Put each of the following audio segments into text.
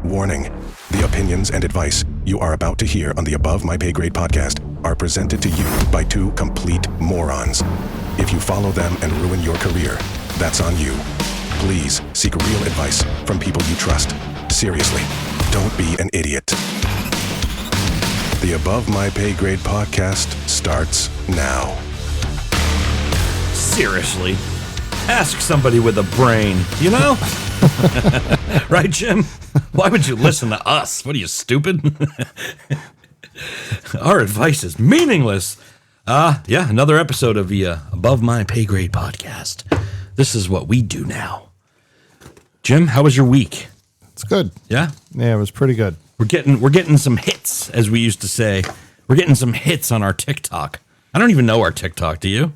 Warning: the opinions and advice you are about to hear on the Above My Pay Grade podcast are presented to you by two complete morons. If you follow them and ruin your career, that's on you. Please seek real advice from people you trust. Seriously, don't be an idiot. The Above My Pay Grade podcast starts now. Seriously, ask somebody with a brain, you know? Right, Jim? Why would you listen to us? What are you, stupid? Our advice is meaningless. Yeah, another episode of the Above My Pay Grade podcast. This is what we do now. Jim, how was your week? It's good. Yeah? Yeah, it was pretty good. We're getting some hits, as we used to say. We're getting some hits on our TikTok. I don't even know our TikTok, do you?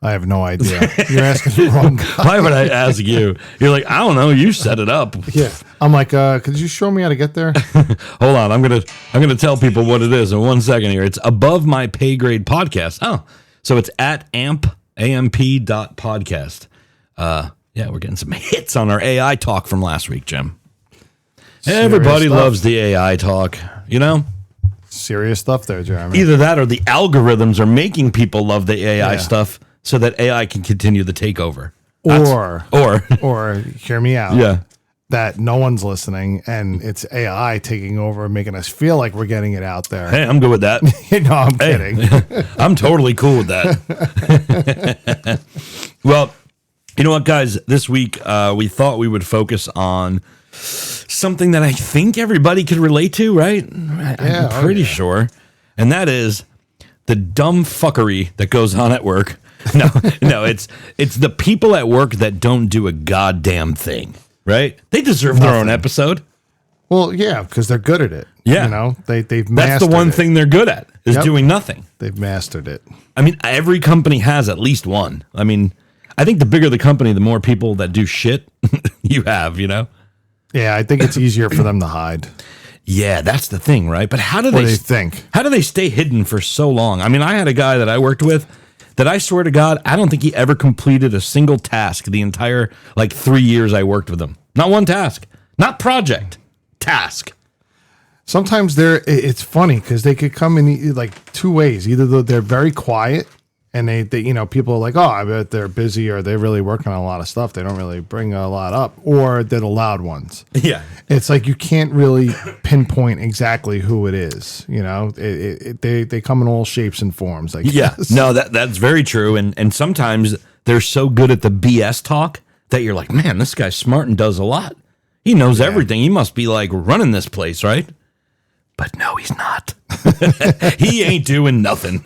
I have no idea. You're asking the wrong guy. Why would I ask you? You're like, I don't know. You set it up. Yeah. I'm like, could you show me how to get there? Hold on. I'm gonna tell people what it is in 1 second here. It's Above My Pay Grade podcast. Oh, so it's at amp.podcast. Yeah, we're getting some hits on our AI talk from last week, Jim. Everybody loves the AI talk, you know? Serious stuff there, Jeremy. Either that or the algorithms are making people love the AI stuff so that AI can continue the takeover. Or hear me out. Yeah. That no one's listening and it's AI taking over, making us feel like we're getting it out there. Hey, I'm good with that. No, I'm kidding. I'm totally cool with that. Well, you know what, guys? This week, we thought we would focus on something that I think everybody could relate to, right? I'm pretty sure. And that is the dumb fuckery that goes on at work. No, it's the people at work that don't do a goddamn thing, right? They deserve their own episode. Well, yeah, because they're good at it. Yeah. You know, they've mastered That's the one thing they're good at, is doing nothing. They've mastered it. I mean, every company has at least one. I mean, I think the bigger the company, the more people that do shit you have, you know? Yeah, I think it's easier for them to hide. Yeah, that's the thing, right? But how do What do they think? How do they stay hidden for so long? I mean, I had a guy that I worked with that I swear to God, I don't think he ever completed a single task the entire 3 years I worked with him. Not one task, not project, task. Sometimes it's funny because they could come in two ways. Either they're very quiet and they people are like, oh, I bet they're busy or they're really working on a lot of stuff. They don't really bring a lot up, or they're the loud ones. Yeah. It's like you can't really pinpoint exactly who it is. You know, they come in all shapes and forms. I guess. Yeah, no, that's very true. And sometimes they're so good at the BS talk that you're like, man, this guy's smart and does a lot. He knows everything. He must be running this place, right? But no, he's not. He ain't doing nothing.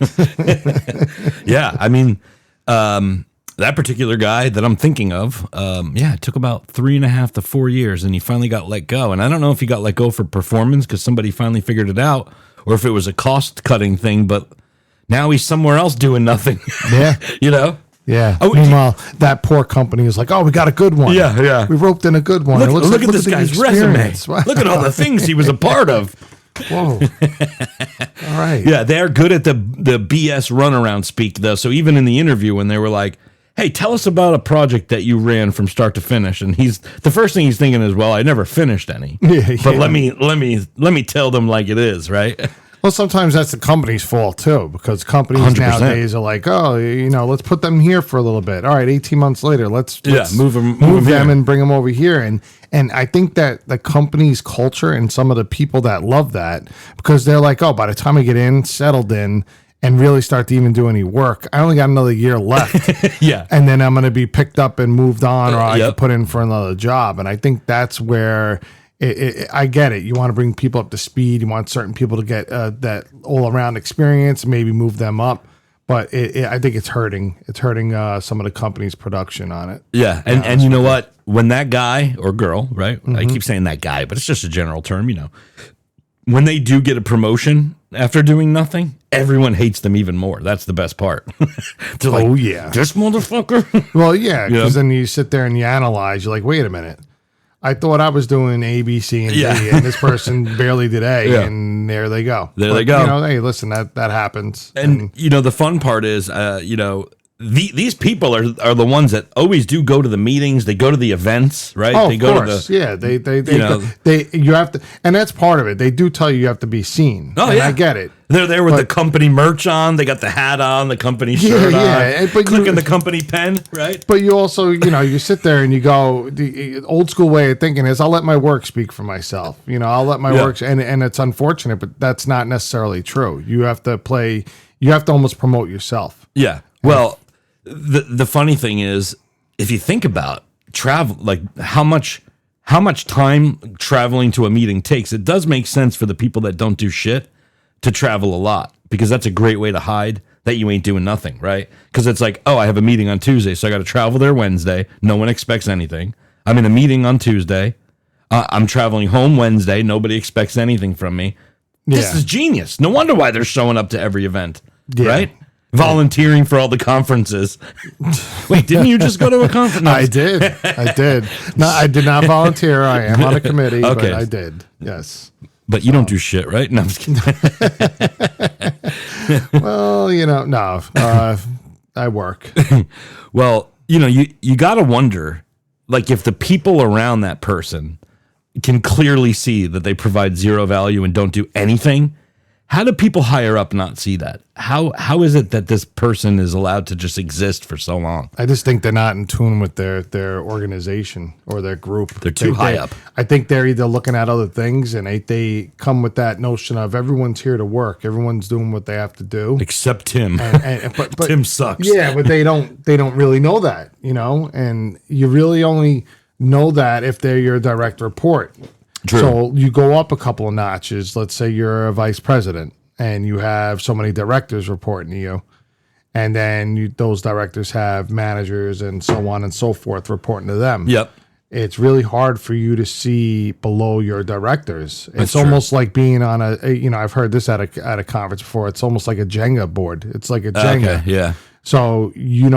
Yeah, I mean, that particular guy that I'm thinking of, it took about 3.5 to 4 years, and he finally got let go. And I don't know if he got let go for performance because somebody finally figured it out, or if it was a cost-cutting thing, but now he's somewhere else doing nothing. Yeah. You know? Yeah. Oh, meanwhile, that poor company is like, oh, we got a good one. Yeah. We roped in a good one. Look at this guy's resume. Look at all the things he was a part of. Whoa. All right. Yeah, they're good at the BS runaround speak, though. So even in the interview, when they were like, hey, tell us about a project that you ran from start to finish. And the first thing he's thinking is, well, I never finished any. But let me tell them like it is, right? Well, sometimes that's the company's fault too, because companies 100%. nowadays are like, oh, let's put them here for a little bit. All right, 18 months later, let's move them and bring them over here. And I think that the company's culture and some of the people that love that, because they're like, oh, by the time I get in, settled in, and really start to even do any work, I only got another year left. Yeah. And then I'm going to be picked up and moved on, or I can put in for another job. And I think that's where I get it. You want to bring people up to speed. You want certain people to get that all-around experience, maybe move them up. But I think it's hurting. It's hurting some of the company's production on it. Yeah, and you know what? When that guy or girl, right? Mm-hmm. I keep saying that guy, but it's just a general term, when they do get a promotion after doing nothing, everyone hates them even more. That's the best part. They're like, oh, yeah. This motherfucker? Well, yeah, because then you sit there and you analyze. You're like, wait a minute. I thought I was doing A, B, C, and D, and this person barely did A, and there they go. They go. Hey, listen, that happens. And the fun part is, these people are the ones that always do go to the meetings. They go to the events, right? Oh, they of go course. to the Yeah, they you know. you have to, and that's part of it. They do tell you have to be seen. Oh, and yeah. I get it. They're there with the company merch on. They got the hat on, the company shirt on, but clicking the company pen, right? But you also, you sit there and you go, the old school way of thinking is I'll let my work speak for myself. I'll let my work, and it's unfortunate, but that's not necessarily true. You have to almost promote yourself. Yeah. Well, the funny thing is, if you think about travel, like how much time traveling to a meeting takes, it does make sense for the people that don't do shit to travel a lot, because that's a great way to hide that you ain't doing nothing, right? Because it's like, oh, I have a meeting on Tuesday, so I got to travel there Wednesday. No one expects anything. I'm in a meeting on Tuesday. I'm traveling home Wednesday. Nobody expects anything from me. This is genius. No wonder why they're showing up to every event, right? Volunteering for all the conferences. Wait, didn't you just go to a conference? No. I did. No, I did not volunteer. I am on a committee, but I did. Yes. But you don't do shit, right? No, I'm just kidding. Well, no. I work. Well, you got to wonder, like, if the people around that person can clearly see that they provide zero value and don't do anything. How do people higher up not see that? How is it that this person is allowed to just exist for so long? I just think they're not in tune with their organization or their group. They're too high up. I think they're either looking at other things, and they come with that notion of everyone's here to work, everyone's doing what they have to do, except Tim. But Tim sucks. Yeah, but they don't really know that, and you really only know that if they're your direct report. True. So you go up a couple of notches. Let's say you're a vice president and you have so many directors reporting to you. And then those directors have managers and so on and so forth reporting to them. Yep. It's really hard for you to see below your directors. That's It's true. almost like being on I've heard this at a conference before. It's almost like a Jenga board. It's like a Jenga. Okay, yeah. So, you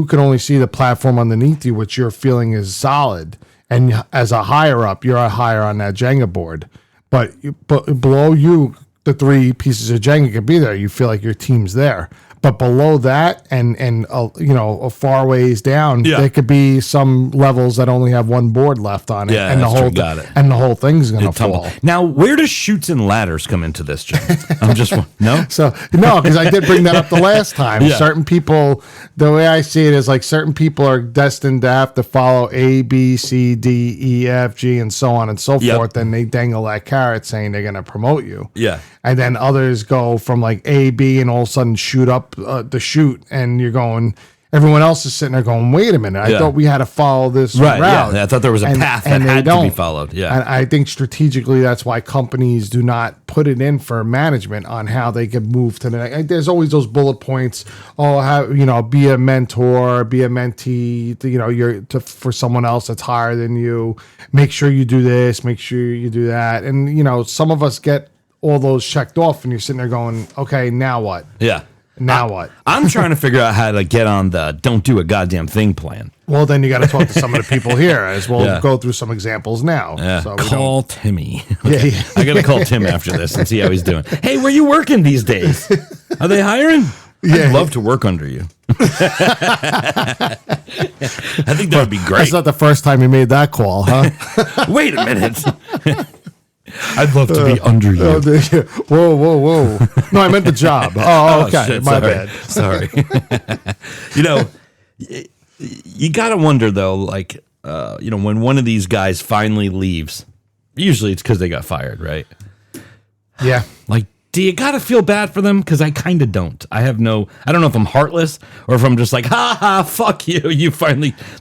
can only see the platform underneath you, which you're feeling is solid. And as a higher up, you're a higher on that Jenga board. But below you, the three pieces of Jenga could be there. You feel like your team's there. But below that and a far ways down, there could be some levels that only have one board left on it. Yeah, and the that's whole true. Got it. And the whole thing's going to Tumble. fall. Now, where does Chutes and Ladders come into this, Jim? I'm just no. So no, because I did bring that up the last time. Yeah. Certain people, the way I see it is like certain people are destined to have to follow A, B, C, D, E, F, G, and so on and so forth. And they dangle that carrot saying they're going to promote you. Yeah. And then others go from like A, B, and all of a sudden shoot up the chute, and you're going. Everyone else is sitting there going, "Wait a minute! I thought we had to follow this route." Yeah, I thought there was a path that had to be followed. Yeah, and I think strategically that's why companies do not put it in for management on how they can move to the next. There's always those bullet points. Oh, be a mentor, be a mentee. You're for someone else that's higher than you. Make sure you do this. Make sure you do that. And some of us get all those checked off, and you're sitting there going, "Okay, now what?" Yeah. Now what? I'm trying to figure out how to get on the don't do a goddamn thing plan. Well, then you got to talk to some of the people here as well. Yeah. Go through some examples now. Yeah. So Call Timmy. Yeah. I got to call Tim after this and see how he's doing. Hey, where you working these days? Are they hiring? Yeah. I'd love to work under you. I think that would be great. That's not the first time you made that call, huh? Wait a minute. I'd love to be under you. Whoa. No, I meant the job. Oh, okay. Shit, My sorry. bad. Sorry. You got to wonder, though, like, when one of these guys finally leaves, usually it's because they got fired, right? Yeah. Like, do you got to feel bad for them? Because I kind of don't. I don't know if I'm heartless or if I'm just like, ha, fuck you.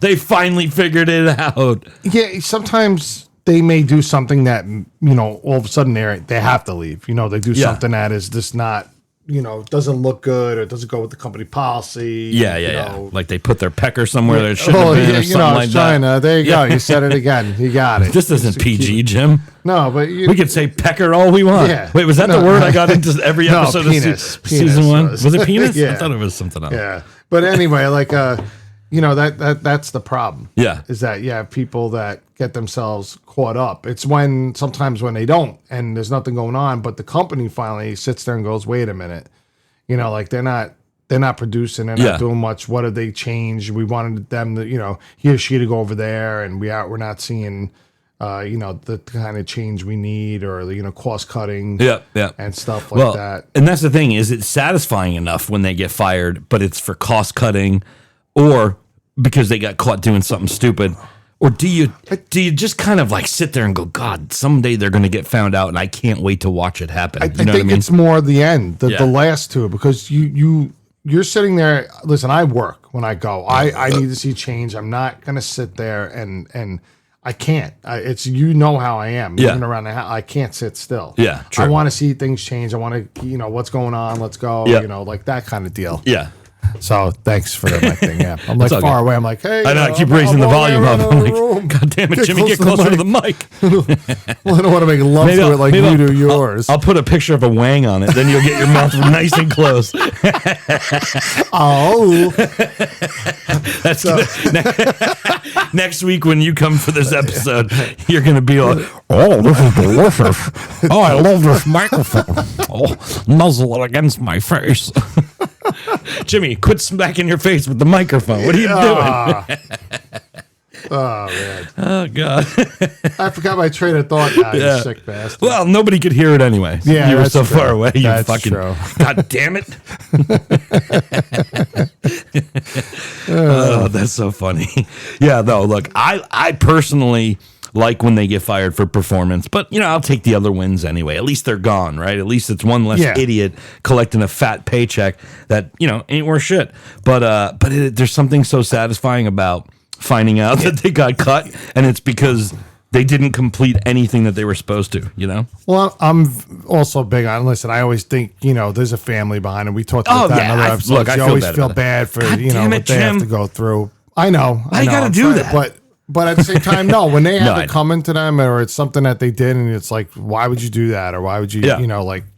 They finally figured it out. Yeah, sometimes they may do something that, all of a sudden they have to leave. They do something that is just not, doesn't look good or doesn't go with the company policy. Yeah. Like they put their pecker somewhere that it shouldn't have been or something like that. There you go. You said it again. You got it. This isn't PG, Jim. No, but we could say pecker all we want. Yeah. Wait, was that the word I got into every episode penis, of season one? Was it penis? Yeah. I thought it was something else. Yeah. But anyway, like, that's the problem. Yeah. Is that you have people that get themselves caught up. It's sometimes when they don't and there's nothing going on, but the company finally sits there and goes, wait a minute. Like they're not they're not producing, they're not doing much. What have they changed? We wanted them to, he or she to go over there, and we're not seeing, the kind of change we need, or cost cutting, and stuff like that. And that's the thing: is it satisfying enough when they get fired, but it's for cost cutting, or because they got caught doing something stupid? Or do you just kind of like sit there and go, God, someday they're going to get found out, and I can't wait to watch it happen? I think it's more the end, the last two, because you're sitting there. Listen, I work when I go. I need to see change. I'm not going to sit there and I can't. It's how I am. Moving around the house, I can't sit still. Yeah, true. I want to see things change. I want to, what's going on. Let's go. Like that kind of deal. Yeah. So thanks for the mic thing. Yeah, I'm like far away. I'm like, hey, I know. I keep raising the volume up. I'm like, God damn it, Jimmy, get closer to the mic. Well, I don't want to make love to it like you do yours. I'll put a picture of a wang on it. Then you'll get your mouth nice and close. Oh, that's next week when you come for this episode, you're gonna be like, oh, this is delicious. Oh, I love this microphone. Oh, nuzzle it against my face. Jimmy, quit smacking your face with the microphone. What are you doing? Oh, man. Oh, God. I forgot my train of thought now, you sick bastard. Well, nobody could hear it anyway. Yeah, you were so far away. You that's fucking. True. God damn it. Oh, that's so funny. Yeah, though, look, I personally like when they get fired for performance, but I'll take the other wins anyway. At least they're gone, right? At least it's one less idiot collecting a fat paycheck that ain't worth shit. But there's something so satisfying about finding out that they got cut, and it's because they didn't complete anything that they were supposed to. Well, I'm also big on. Listen, I always think there's a family behind it. We talked about that in other episodes. Look, I always feel bad for what they have to go through. I know. I got to do that, But at the same time, no, when they have it coming to them, or it's something that they did, and it's like, why would you do that? Or why would you,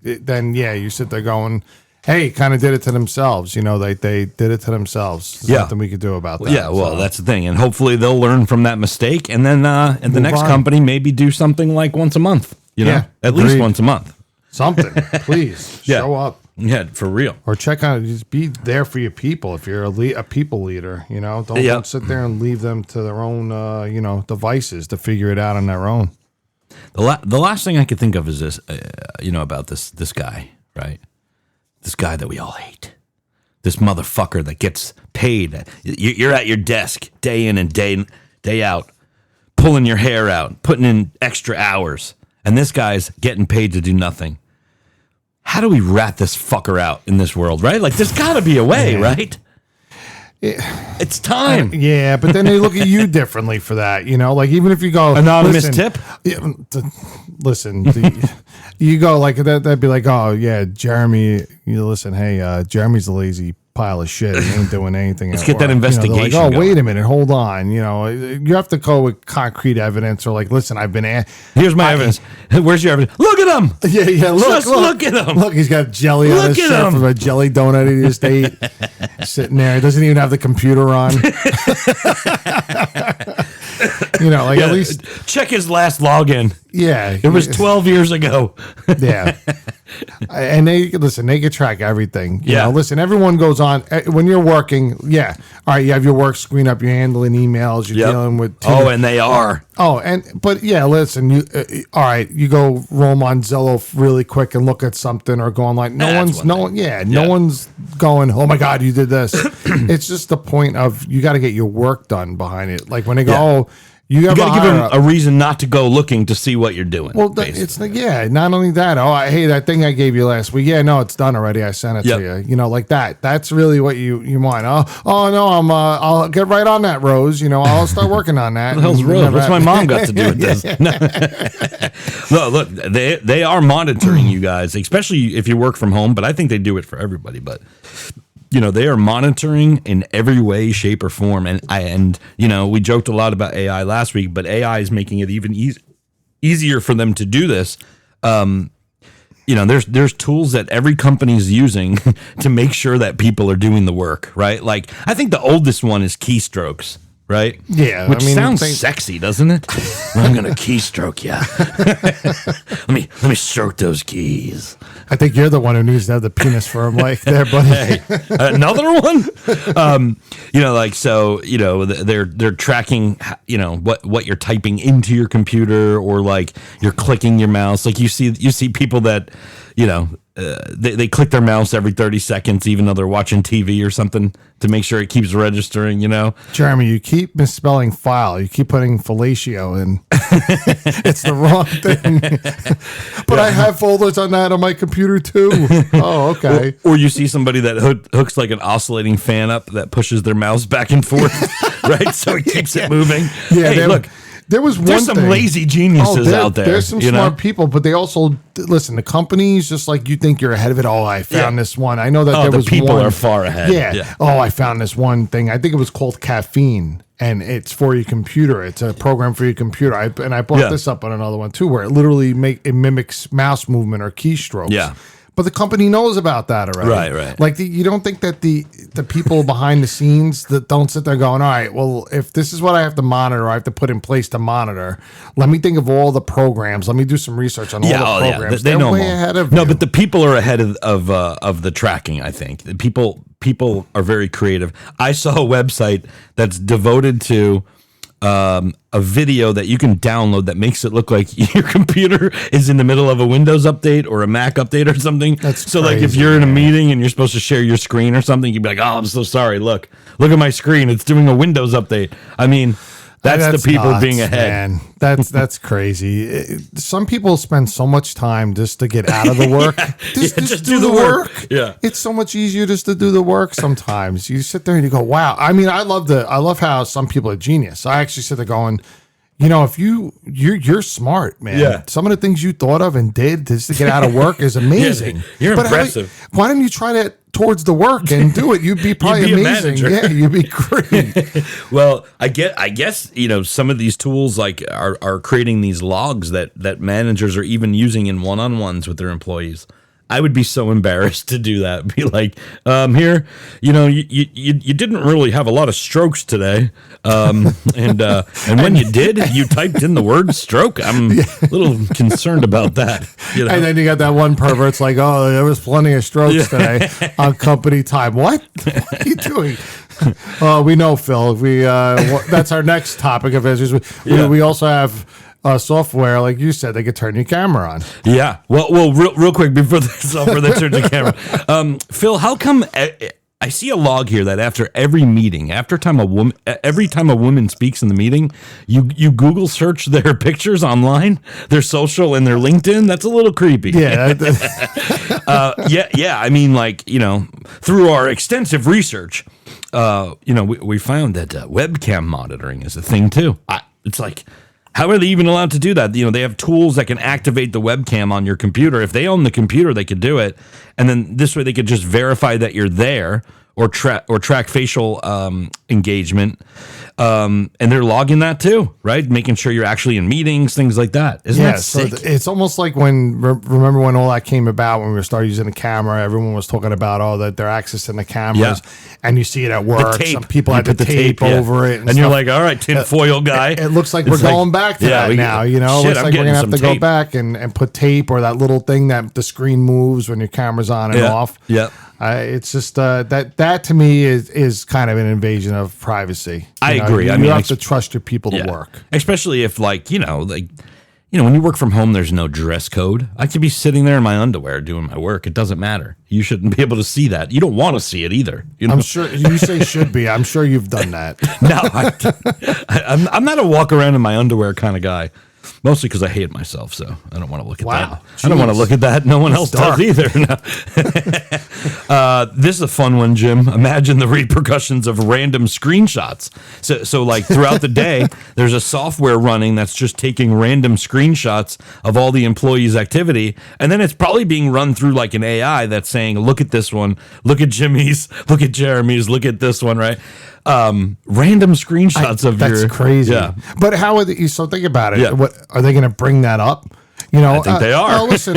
then you sit there going, hey, kind of did it to themselves. They did it to themselves. There's nothing we could do about that. Yeah, well, that's the thing. And hopefully they'll learn from that mistake. And then the next company maybe do something like once a month, at least once a month. Something, please. Show up. Yeah, for real. Or check out, just be there for your people. If you're a people leader, don't sit there and leave them to their own, devices to figure it out on their own. The last thing I could think of is this, about this guy, right? This guy that we all hate. This motherfucker that gets paid. You're at your desk day in and day out, pulling your hair out, putting in extra hours, and this guy's getting paid to do nothing. How do we rat this fucker out in this world, right? Like, there's got to be a way, right? It's time. Yeah, but then they look at you differently for that, Like, even if you go anonymous tip. Listen, you go like that. That'd be like, oh yeah, Jeremy. Listen, hey, Jeremy's a lazy pile of shit. He ain't doing anything. Let's get that investigation. Like, oh, going. Wait a minute, hold on. You have to go with concrete evidence, or like, listen, I've been. Here's my evidence. Where's your evidence? Look at him. Yeah. Look at him. Look, he's got jelly on his shirt from a jelly donut he just ate. Sitting there, he doesn't even have the computer on. At least check his last login. Yeah, it was 12 years ago. Yeah, and they can track everything. Listen, everyone goes on when you're working. Yeah, all right, you have your work screen up. You're handling emails. You're dealing with. And they are. Listen, you all right? You go roam on Zillow really quick and look at something, or going like no one's going. Oh my God, you did this. It's just the point of you got to get your work done behind it. Like when they go, oh. You got to give them a reason not to go looking to see what you're doing. Well, it's not only that. Oh, hey, that thing I gave you last week. Yeah, no, it's done already. I sent it to you. Like that. That's really what you want. Oh no, I'll get right on that, Rose. I'll start working on that. What the hell's Rose? What's my mom got to do with this? Look, they are monitoring you guys, especially if you work from home. But I think they do it for everybody. But they are monitoring in every way, shape, or form. And we joked a lot about AI last week, but AI is making it even easier for them to do this. There's tools that every company is using to make sure that people are doing the work, right? Like, I think the oldest one is keystrokes. right? Yeah, which sounds sexy, doesn't it? I'm gonna keystroke you. let me stroke those keys. I think you're the one who needs to have the penis for a mic there, buddy. Hey, another one. They're tracking, what you're typing into your computer, or like you're clicking your mouse. Like you see people that, they click their mouse every 30 seconds, even though they're watching TV or something, to make sure it keeps registering, Jeremy, you keep misspelling file. You keep putting fellatio in. It's the wrong thing. But I have folders on that on my computer too. Oh, okay. Or you see somebody that hooks like an oscillating fan up that pushes their mouse back and forth, right? So it keeps it moving. Yeah, hey, look. There's some lazy geniuses out there. There's some smart people, but they also listen. The companies, just like you think you're ahead of it. Oh, I found this one. I know that there was people one. Are far ahead. Yeah. Oh, I found this one thing. I think it was called Caffeine, and it's for your computer. It's a program for your computer. I brought this up on another one too, where it literally mimics mouse movement or keystrokes. Yeah. But the company knows about that already. Right. Like you don't think that the people behind the scenes that don't sit there going, all right, well, if this is what I have to monitor, or I have to put in place to monitor, let me think of all the programs. Let me do some research on all the programs. They know way more. ahead of No, you. but the people are ahead of the tracking, I think. The people are very creative. I saw a website that's devoted to a video that you can download that makes it look like your computer is in the middle of a Windows update or a Mac update or something. That's so crazy, like if you're in a meeting and you're supposed to share your screen or something, you'd be like, oh, I'm so sorry. Look at my screen. It's doing a Windows update. I mean, that's the people nuts, being ahead. Man. That's crazy. Some people spend so much time just to get out of the work. Just do the work. Yeah, it's so much easier just to do the work. Sometimes you sit there and you go, "Wow." I mean, I love how some people are genius. I actually sit there going, if you're smart, man. Yeah. Some of the things you thought of and did just to get out of work is amazing. You're impressive. Why didn't you try that towards the work and do it? You'd be probably You'd be amazing. Yeah, you'd be great. Well, I guess some of these tools like are creating these logs that managers are even using in one-on-ones with their employees. I would be so embarrassed to do that. Be like, here, you didn't really have a lot of strokes today, and when you did, you typed in the word stroke. I'm a little concerned about that. And then you got that one pervert's like, oh, there was plenty of strokes today on company time. What are you doing? We know, Phil. That's our next topic of issues. We also have software, like you said, they could turn your camera on. Yeah. Well, real quick before the software that turns the camera, Phil, how come I see a log here that after every meeting, every time a woman speaks in the meeting, you Google search their pictures online, their social and their LinkedIn? That's a little creepy. Yeah. Yeah. I mean, through our extensive research, we found that webcam monitoring is a thing too. It's like, how are they even allowed to do that? They have tools that can activate the webcam on your computer. If they own the computer, they could do it. And then this way they could just verify that you're there or track facial engagement. And they're logging that too, right? Making sure you're actually in meetings, things like that. Isn't that sick? So it's almost like remember when all that came about, when we started using the camera, everyone was talking about, that they're accessing the cameras, and you see it at work. Some people had the tape over it. And you're like, all right, tinfoil guy. It looks like we're going back to that now, It looks like we're going to have to go back and put tape, or that little thing that the screen moves when your camera's on and off. Yeah. It's just that to me is kind of an invasion of privacy. I agree. You have to trust your people to work, especially if when you work from home, there's no dress code. I could be sitting there in my underwear doing my work. It doesn't matter. You shouldn't be able to see that. You don't want to see it either. I'm sure you say should be. I'm sure you've done that. No, I'm not a walk around in my underwear kind of guy. Mostly because I hate myself, so I don't want to look at that. Jeez. I don't want to look at that. No one else does either. No. This is a fun one, Jim. Imagine the repercussions of random screenshots. So like throughout the day, there's a software running that's just taking random screenshots of all the employees' activity, and then it's probably being run through like an AI that's saying, look at this one, look at Jimmy's, look at Jeremy's, look at this one, right? Random screenshots of that's your... crazy. Yeah. But how are they, so think about it. Yeah. What are they going to bring that up? You know, I think they are. Oh, listen,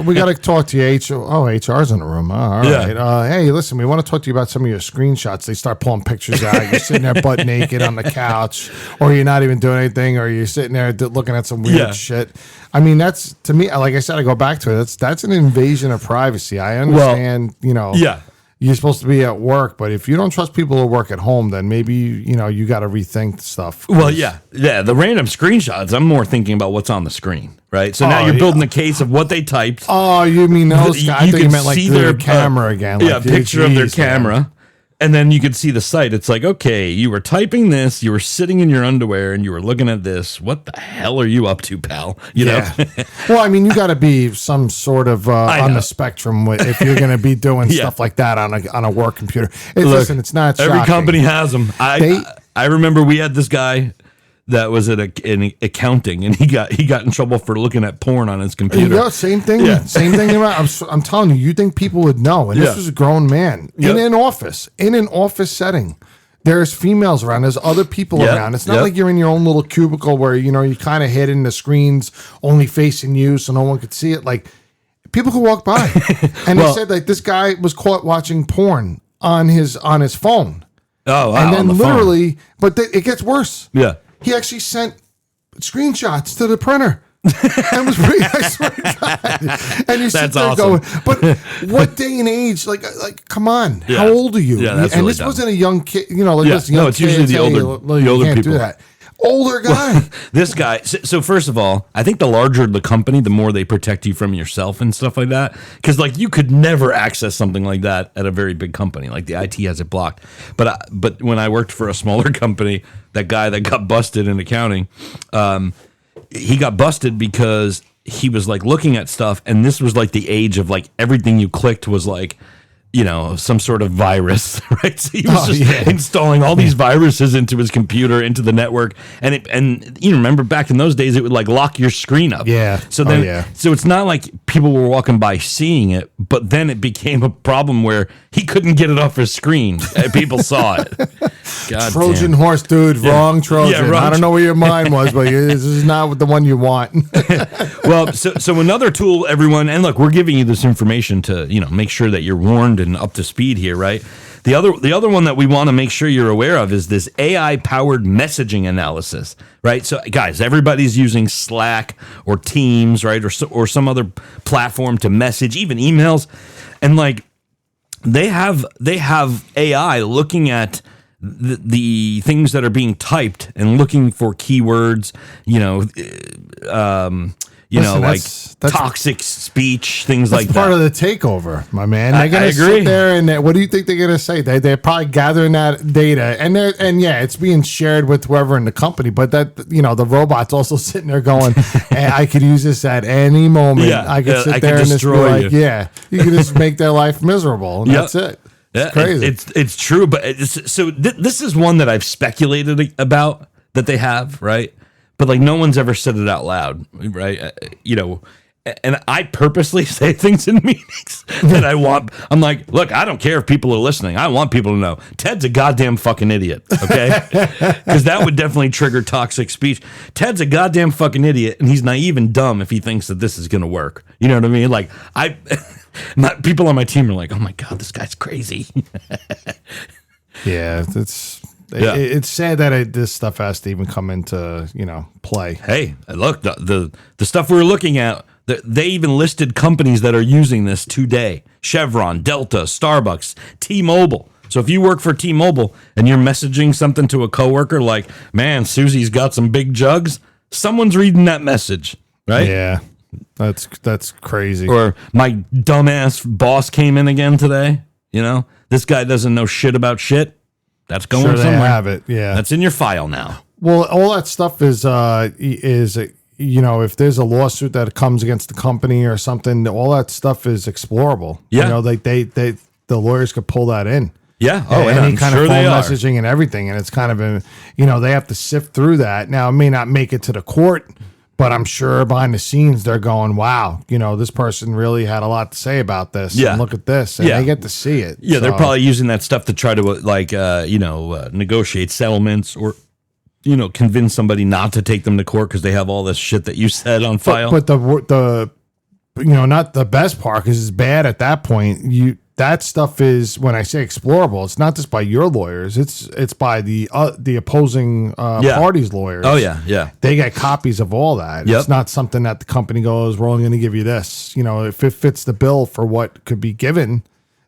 we got to talk to you. HR's in the room. All right. Hey, listen, we want to talk to you about some of your screenshots. They start pulling pictures out. You're sitting there butt naked on the couch, or you're not even doing anything, or you're sitting there looking at some weird shit. I mean, that's, to me, like I said, I go back to it. That's an invasion of privacy. I understand, you're supposed to be at work, but if you don't trust people who work at home, then maybe, you got to rethink stuff. Well, yeah. The random screenshots, I'm more thinking about what's on the screen, right? So now you're building a case of what they typed. Oh, you mean those guys? I think you meant like their camera again. Like, picture of their camera. And then you could see the site. It's like, okay, you were typing this, you were sitting in your underwear, and you were looking at this. What the hell are you up to, pal? You know? Well, I mean, you got to be some sort of on the spectrum if you're going to be doing stuff like that on a work computer. Listen, it's not shocking. Every company has them. I remember we had this guy that was in accounting, and he got in trouble for looking at porn on his computer. Same thing. Yeah. Same thing. I'm telling you, you think people would know? And this was a grown man in an office setting. There's females around. There's other people around. It's not like you're in your own little cubicle where you kind of hidden. The screen's only facing you, so no one could see it. Like, people could walk by, and they said like this guy was caught watching porn on his phone. Oh, wow, and then literally, but it gets worse. Yeah. He actually sent screenshots to the printer. And was pretty, I swear to God. And you sit there going, but what day and age? Like, come on. Yeah. How old are you? Yeah, that's and really this dumb. wasn't a young kid, this young it's usually the older people. Do that. Older guy. Well, this guy. So first of all, I think the larger the company, the more they protect you from yourself and stuff like that. Because like you could never access something like that at a very big company. Like the IT has it blocked. But when I worked for a smaller company, that guy that got busted in accounting, he got busted because he was like looking at stuff, and this was like the age of like everything you clicked was like, some sort of virus, right? So he was installing all these viruses into his computer, into the network, and you remember back in those days, it would like lock your screen up. Yeah. So then, so it's not like people were walking by seeing it, but then it became a problem where he couldn't get it off his screen. People saw it. God Trojan horse, dude. Wrong Trojan. I don't know where your mind was, but this is not the one you want. Well, so another tool, everyone, and look, we're giving you this information to make sure that you're warned and up to speed here, right? The other one that we want to make sure you're aware of is this AI-powered messaging analysis, right? So, guys, everybody's using Slack or Teams, right, or some other platform to message, even emails, and like they have AI looking at the things that are being typed and looking for keywords, that's toxic speech, things like that. That's part of the takeover, my man. They're going to sit there and what do you think they're going to say? They're probably gathering that data, and it's being shared with whoever in the company. But that the robot's also sitting there going, hey, I could use this at any moment. Yeah, I could sit there and just be like, you can just make their life miserable, and that's it. It's crazy. It's true, but this is one that I've speculated about that they have, right? But like no one's ever said it out loud, right? And I purposely say things in meetings that I'm like, look, I don't care if people are listening. I want people to know Ted's a goddamn fucking idiot, okay? Because that would definitely trigger toxic speech. Ted's a goddamn fucking idiot, and he's naive and dumb if he thinks that this is going to work. You know what I mean? Like people on my team are like, oh my God, this guy's crazy. Yeah, it's sad that this stuff has to even come into play. Hey, look, the stuff we were looking at, they even listed companies that are using this today: Chevron, Delta, Starbucks, T-Mobile. So if you work for T-Mobile and you're messaging something to a coworker like, "Man, Susie's got some big jugs," someone's reading that message, right? Yeah, that's crazy. Or my dumbass boss came in again today. This guy doesn't know shit about shit. That's going somewhere. They have it. Yeah, that's in your file now. Well, all that stuff is if there's a lawsuit that comes against the company or something, all that stuff is explorable. Yeah, the lawyers could pull that in. Yeah. Oh, and any kind of phone messaging and everything, and it's kind of they have to sift through that. Now, it may not make it to the court, but I'm sure behind the scenes they're going, wow, this person really had a lot to say about this. Yeah. And look at this. And they get to see it. Yeah, so they're probably using that stuff to try to negotiate settlements or convince somebody not to take them to court because they have all this shit that you said on file. But the not the best part, because it's bad at that point. That stuff is, when I say explorable, it's not just by your lawyers. It's by the opposing parties' lawyers. Oh yeah. They get copies of all that. Yep. It's not something that the company goes, we're only going to give you this. If it fits the bill for what could be given,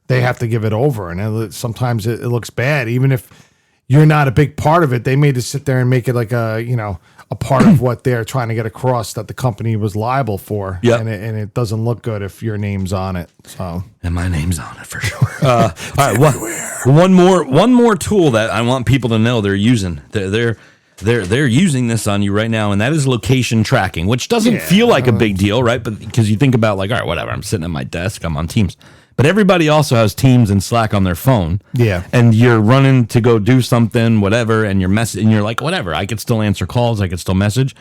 they have to give it over. And sometimes it looks bad, even if you're not a big part of it. They may just sit there and make it like a part of what they're trying to get across that the company was liable for. Yep. And it doesn't look good if your name's on it. So, and my name's on it for sure. All right, one more tool that I want people to know they're using. They're using this on you right now, and that is location tracking, which doesn't feel like a big deal, right? But because you think about, like, all right, whatever, I'm sitting at my desk, I'm on Teams. But everybody also has Teams and Slack on their phone. Yeah. And you're running to go do something, whatever, and you're like, whatever, I could still answer calls, I could still message.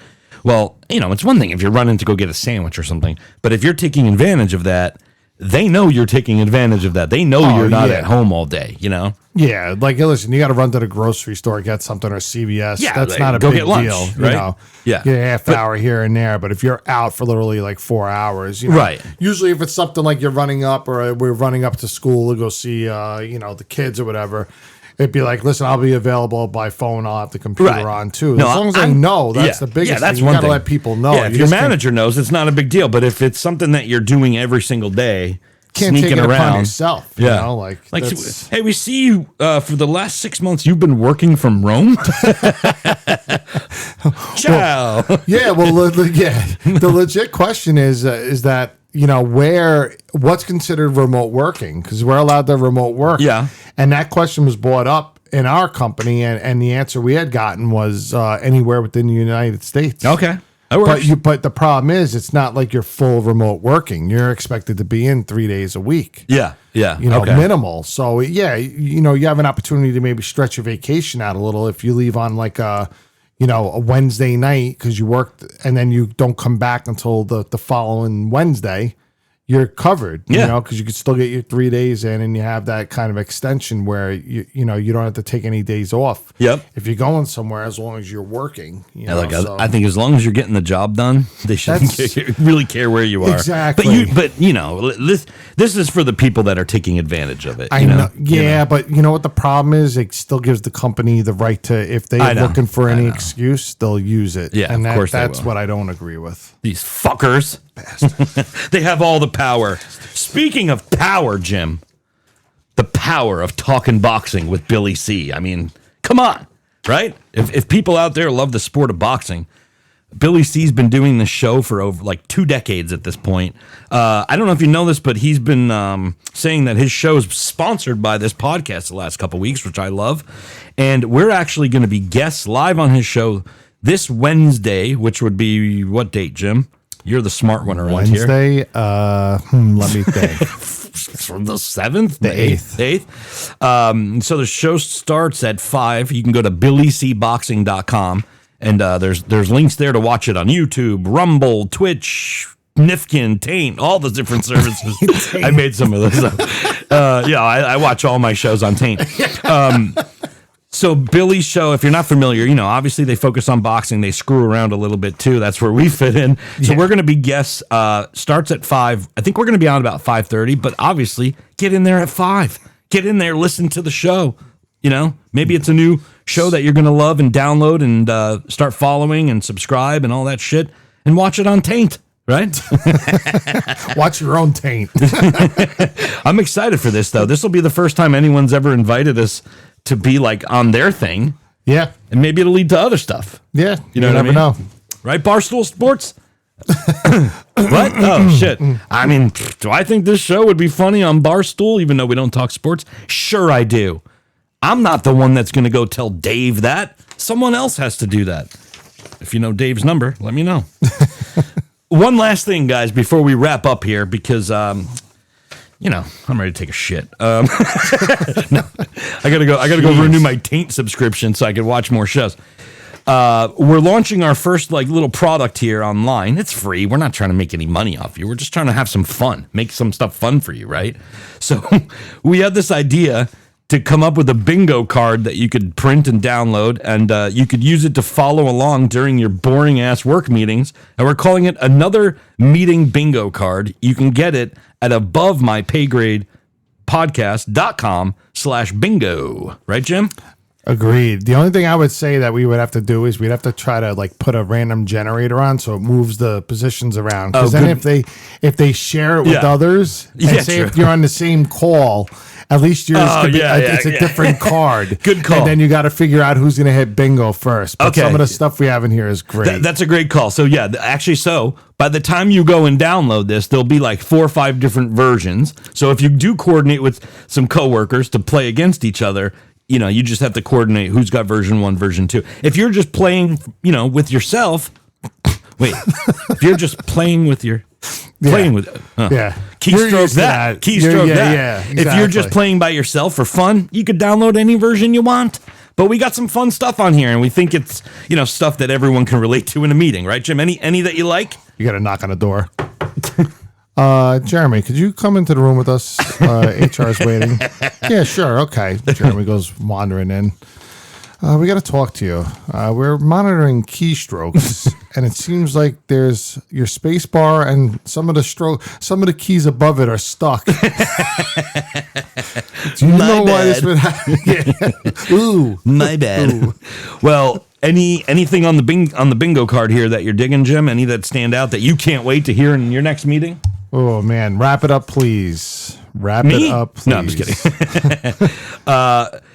Well, it's one thing if you're running to go get a sandwich or something, but if you're taking advantage of that, they know you're taking advantage of that. They know you're not at home all day, Yeah, like, listen, you got to run to the grocery store, get something, or CVS. Yeah, that's like, not a go big get lunch, deal. right? Yeah. Get a half hour here and there. But if you're out for literally like 4 hours, right? Usually, if it's something like you're running up, or we're running up to school to go see, the kids or whatever, it'd be like, listen, I'll be available by phone. I'll have the computer on too. No, as long as they know, that's the biggest that's thing. You one got to thing. let people know. Yeah, if your manager knows, it's not a big deal. But if it's something that you're doing every single day, can't sneaking take it around upon yourself. like hey, we see you for the last 6 months. You've been working from Rome. Ciao. The legit question is that what's considered remote working, because we're allowed to remote work. Yeah, and that question was brought up in our company, and the answer we had gotten was anywhere within the United States. Okay. But the problem is, it's not like you're full remote working. You're expected to be in 3 days a week. Yeah. Minimal. So you have an opportunity to maybe stretch your vacation out a little if you leave on like a Wednesday night because you worked, and then you don't come back until the following Wednesday. You're covered, because you can still get your 3 days in, and you have that kind of extension where you don't have to take any days off. Yep. If you're going somewhere, as long as you're working, I think as long as you're getting the job done, they shouldn't really care where you are. Exactly. But this is for the people that are taking advantage of it. I know. Yeah, but you know what the problem is? It still gives the company the right to, if they're looking for any excuse, they'll use it. Yeah, and of course that's what I don't agree with. These fuckers. They have all the power. Speaking of power, Jim, the power of talking boxing with Billy C. I mean, come on, right? If people out there love the sport of boxing, Billy C's been doing this show for over like 2 decades at this point. I don't know if you know this, but he's been saying that his show is sponsored by this podcast the last couple weeks, which I love. And we're actually going to be guests live on his show this Wednesday, which would be what date, Jim? You're the smart one around Wednesday, here. Let me think. From the 7th? The 8th. So the show starts at 5. You can go to billycboxing.com, and there's links there to watch it on YouTube, Rumble, Twitch, Nifkin, Taint, all the different services. I made some of those up. I watch all my shows on Taint. So Billy's show, if you're not familiar, obviously they focus on boxing. They screw around a little bit too. That's where we fit in. So we're going to be guests. Starts at 5. I think we're going to be on about 5:30. But obviously, get in there at 5. Get in there, listen to the show. Maybe it's a new show that you're going to love and download and start following and subscribe and all that shit, and watch it on Taint. Right? Watch your own Taint. I'm excited for this, though. This will be the first time anyone's ever invited us to be like on their thing. Yeah. And maybe it'll lead to other stuff. Yeah. You never know. Right, Barstool Sports? What? Oh, shit. I mean, do I think this show would be funny on Barstool, even though we don't talk sports? Sure I do. I'm not the one that's going to go tell Dave that. Someone else has to do that. If you know Dave's number, let me know. One last thing, guys, before we wrap up here, because I'm ready to take a shit. No, I gotta go renew my Taint subscription so I can watch more shows. We're launching our first little product here online. It's free. We're not trying to make any money off you. We're just trying to have some fun, make some stuff fun for you, right? So we had this idea to come up with a bingo card that you could print and download, and you could use it to follow along during your boring ass work meetings. And we're calling it Another Meeting Bingo Card. You can get it at abovemypaygrade.com/bingo. Right, Jim? Agreed. The only thing I would say that we would have to do is we'd have to try to like put a random generator on so it moves the positions around. Because then if they share it with others, and say if you're on the same call, at least yours could be it's a different card. Good call. And then you got to figure out who's going to hit bingo first. But some of the stuff we have in here is great. That's a great call. So actually, by the time you go and download this, there'll be like 4 or 5 different versions. So if you do coordinate with some coworkers to play against each other, you just have to coordinate who's got version 1, version 2. If you're just playing, with yourself, if you're just playing with keystroke that. Keystroke that. Yeah, exactly. If you're just playing by yourself for fun, you could download any version you want. But we got some fun stuff on here, and we think it's, stuff that everyone can relate to in a meeting, right, Jim? Any that you like? You got to knock on the door. Jeremy, could you come into the room with us? HR is waiting. Yeah, sure. Okay. Jeremy goes wandering in. We got to talk to you. We're monitoring keystrokes, and it seems like there's your space bar and some of the keys above it are stuck. Do you know why this would happen? Ooh, my bad. Ooh. Well, anything on the bingo card here that you're digging, Jim? Any that stand out that you can't wait to hear in your next meeting? Oh man, wrap it up, please. It up, please. No, I'm just kidding.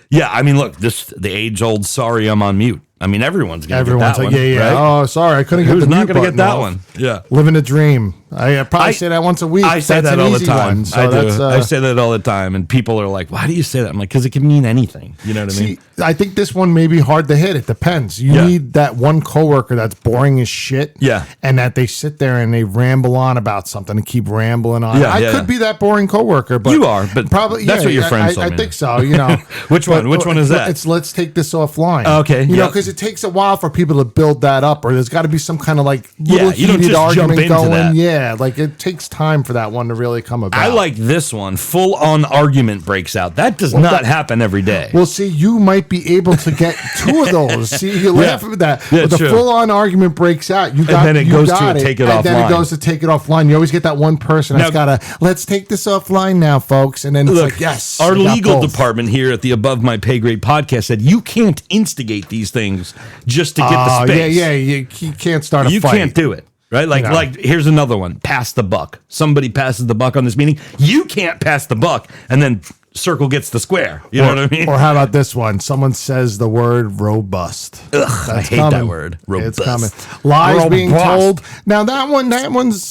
Yeah, I mean, look, the age-old "sorry, I'm on mute." I mean, everyone's gonna get that one. Yeah. Right? Oh, sorry, I couldn't get the mute button. Who's not gonna get that one? Yeah, living a dream. I probably say that once a week. I say that all the time. I say that all the time, and people are like, "Why do you say that?" I'm like, "Because it can mean anything." You know what I mean? I think this one may be hard to hit. It depends. You need that one coworker that's boring as shit. Yeah, and that they sit there and they ramble on about something and keep rambling on. Yeah, I could be that boring coworker, but you are. But probably that's what your friends told me. I think so. You know, which one? Which one is that? It's let's take this offline. Okay, you know, because it takes a while for people to build that up, or there's got to be some kind of like little heated argument going. That. Yeah, like it takes time for that one to really come about. I like this one. Full on argument breaks out. That does not happen every day. Well, see, you might be able to get 2 of those. See, you laugh at that. Yeah, but the full on argument breaks out. You got, and then it goes to take it offline. And then it goes to take it offline. You always get that one person that's got to, let's take this offline now, folks. And then it's like, yes. Our legal department here at the Above My Pay Grade podcast said you can't instigate these things just to get the space. Yeah, you can't start a fight. You can't do it. Right? Like here's another one. Pass the buck. Somebody passes the buck on this meeting. You can't pass the buck and then circle gets the square. You know what I mean? Or how about this one? Someone says the word robust. Ugh, I hate that word. Robust. It's coming. Lies being told. Now that one's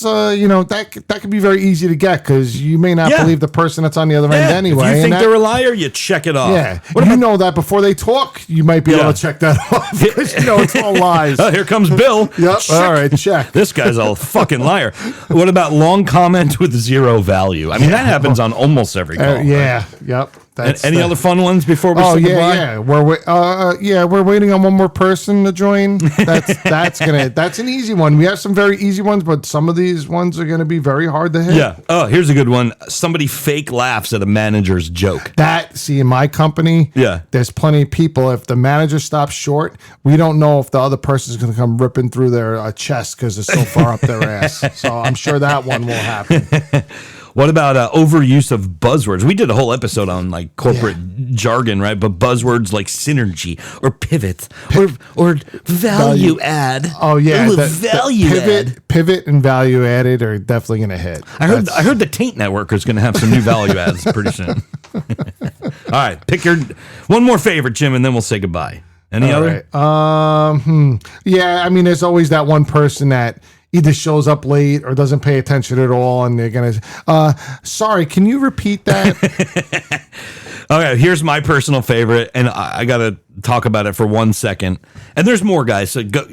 that could be very easy to get because you may not believe the person that's on the other end anyway. If you think they're a liar, you check it off. Yeah. You know that before they talk, you might be able to check that off because it's all lies. Oh, here comes Bill. Yep. Check. All right, check. This guy's a fucking liar. What about long comment with 0 value? I mean, that happens on almost every call. Yeah. Right? Yep. Any other fun ones before we say goodbye? We're waiting on one more person to join. That's an easy one. We have some very easy ones, but some of these ones are gonna be very hard to hit. Yeah. Oh, here's a good one. Somebody fake laughs at a manager's joke. In my company, there's plenty of people. If the manager stops short, we don't know if the other person's gonna come ripping through their chest because it's so far up their ass. So I'm sure that one will happen. What about overuse of buzzwords? We did a whole episode on like corporate jargon, right? But buzzwords like synergy or pivot or value add. Oh yeah, add. Pivot and value added are definitely going to hit. I heard the Taint Network is going to have some new value adds pretty soon. All right, pick your one more favorite, Jim, and then we'll say goodbye. Any other? Right. Yeah, I mean, there's always that one person that either shows up late or doesn't pay attention at all, and they're gonna sorry, can you repeat that? Okay, here's my personal favorite, and I gotta talk about it for 1 second. And there's more, guys. So go,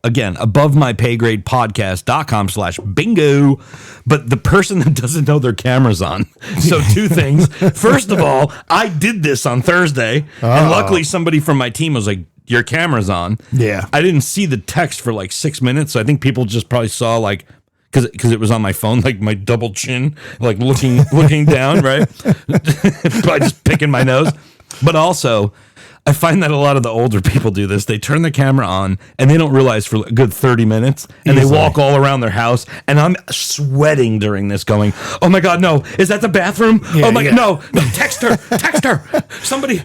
again, abovemypaygrade.com/bingo. But the person that doesn't know their camera's on. So 2 things. First of all, I did this on Thursday, and luckily somebody from my team was like, your camera's on. Yeah. I didn't see the text for like 6 minutes. So I think people just probably saw like, because it was on my phone, like my double chin, like looking down, right? Probably just picking my nose. But also, I find that a lot of the older people do this. They turn the camera on and they don't realize for a good 30 minutes and Easily. they walk all around their house. And I'm sweating during this going, oh my God, no. Is that the bathroom? Yeah, oh my yeah. God, no. Text her. Somebody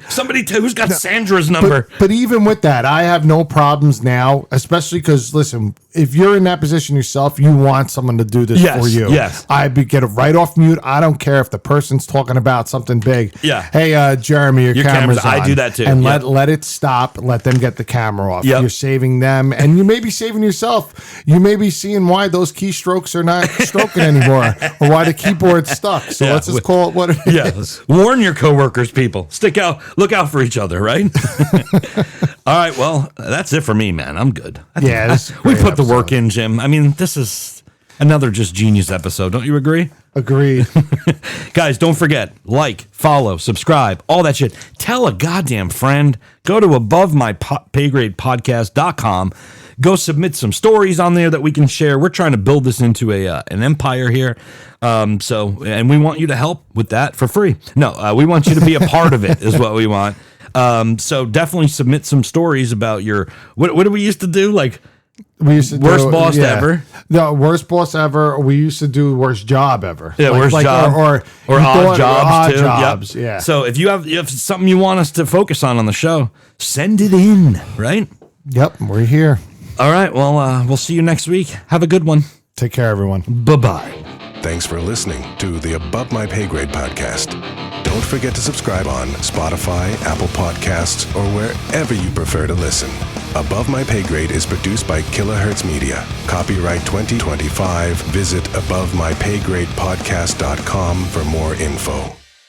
who's got Sandra's number. But even with that, I have no problems now, especially because, listen, if you're in that position yourself, you want someone to do this Yes, for you. yes. Get it right off mute. I don't care if the person's talking about something big. Yeah. Hey, Jeremy, your camera's on. I do that too. And Yep. let it stop. Let them get the camera off. Yep. You're saving them, and you may be saving yourself. You may be seeing why those keystrokes are not stroking anymore, or why the keyboard's stuck. So Yeah, let's just call it what it is. Yeah. Warn your coworkers, people. Look out for each other, right? All right, well, that's it for me, man. I'm good. Yeah, this is a We great put the work episode. in, Jim. I mean, this is another just genius episode. Don't you agree? Agreed. Guys, don't forget, like, follow, subscribe, all that shit. Tell a goddamn friend. Go to abovemypaygradepodcast.com. Go submit some stories on there that we can share. We're trying to build this into an empire here. And we want you to help with that for free. No, we want you to be a part of it is what we want. So definitely submit some stories about your, what did we used to do? Like, We used to Worst boss ever? No, worst boss ever. We used to do worst job ever. Yeah, worst job. or Or you odd thought- jobs odd too. jobs, Yep. yeah. So if you have something you want us to focus on the show, send it in, right? Yep, we're here. All right. Well, we'll see you next week. Have a good one. Take care, everyone. Bye-bye. Thanks for listening to the Above My Pay Grade podcast. Don't forget to subscribe on Spotify, Apple Podcasts, or wherever you prefer to listen. Above My Pay Grade is produced by Kilohertz Media. Copyright 2025. Visit abovemypaygradepodcast.com for more info.